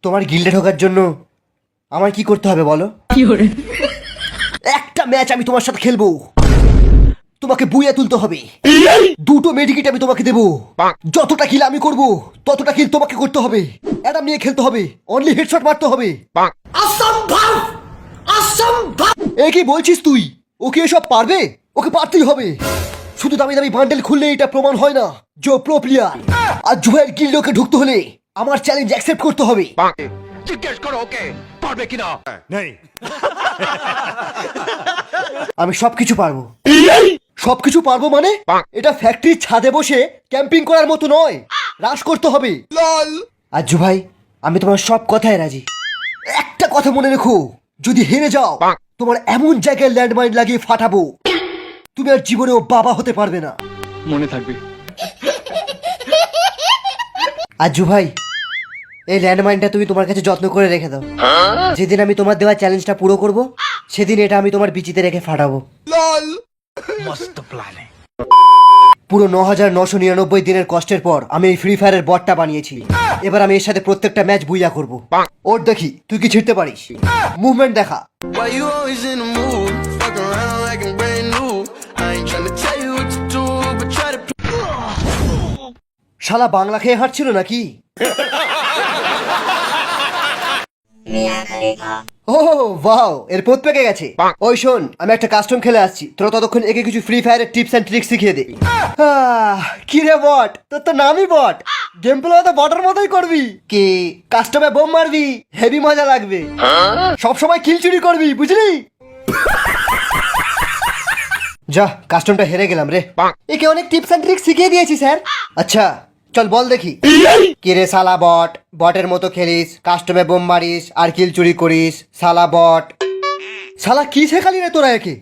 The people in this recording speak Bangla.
তোমার গিল্ডে ঢোকার জন্য আমার কি করতে হবে বলো? একটা ম্যাচ আমি তোমার সাথে খেলবো, তোমাকে বুইয়া তুলতে হবে। দুটো মেডিকেট আমি তোমাকে দেবো, যতটা কিল আমি করব ততটা কিল তোমাকে করতে হবে। এটা নিয়ে খেলতে হবে, অনলি হেডশট মারতে হবে। অসম্ভব, অসম্ভব। এ কি বলছিস তুই? ওকে এসব পারবে? ওকে পারতেই হবে। শুধু দামি দামি বান্ডেল খুললে এটা প্রমাণ হয় না যে প্রো প্লেয়ার। আর জুয়েল গিল্ডে ঢুকতে হলে আমার চ্যালেঞ্জ অ্যাকসেপ্ট করতে হবে। জিজ্ঞেস করো ওকে পারবে কিনা। আমি সবকিছু পারবো। সবকিছু পারবো মানে? এটা ফ্যাক্টরির ছাদে বসে ক্যাম্পিং করার মতো নয়, রাশ করতে হবে। আজ্জু ভাই, আমি তোমার সব কথায় রাজি। একটা কথা মনে রেখো, যদি হেরে যাও তোমার এমন জায়গায় ল্যান্ডমাইন লাগিয়ে ফাটাবো তুমি আর জীবনেও বাবা হতে পারবে না। মনে থাকবে। আজ্জু ভাই, এই ল্যান্ডমাইনটা তুমি তোমার কাছে যত্ন করে রেখে দাও। যেদিন আমি তোমার দেওয়া চ্যালেঞ্জটা পুরো করব সেদিন এটা আমি তোমার বিচিতে রেখে ফাটাবো। মস্ত প্ল্যান। পুরো ৯,৯৯৯ দিনের কষ্টের পর আমি এই ফ্রি ফায়ারের বটটা বানিয়েছি। এবার আমি এর সাথে প্রত্যেকটা ম্যাচ বুইয়া করব। ওর দেখি তুই কি ছিড়তে পারিস। মুভমেন্ট দেখা। Why you always in the mood? Fuck around like I'm brand new. I ain't tryna tell you what to do, but try to. শালা বাংলা খেয়ে হাঁটছিল নাকি? ও ওয়াও, এর পোত পেকে গেছে। ওই শোন, আমি একটা কাস্টম খেলে আসছি, তোরা ততক্ষণ একে কিছু ফ্রি ফায়ারের টিপস এন্ড ট্রিক্স শিখিয়ে দে। কি রে বট, তোর তো নামই বট। গেম প্লে তো বটের মতোই করবি। কি কাস্টমে বোম মারবি, হেভি মজা লাগবে। সব সময় কিল চুরি করবি, বুঝলি? যা, কাস্টমটা হেরে গেলাম রে। একে অনেক টিপস এন্ড ট্রিক্স শিখিয়ে দিয়েছি স্যার। আচ্ছা চল বল দেখি। কি রে শালা বট, বটের মতো খেলিস, কাস্টমে বোম মারিস আর কিল চুরি করিস, শালা বট। শালা কি শেখালি রে তোরা একে?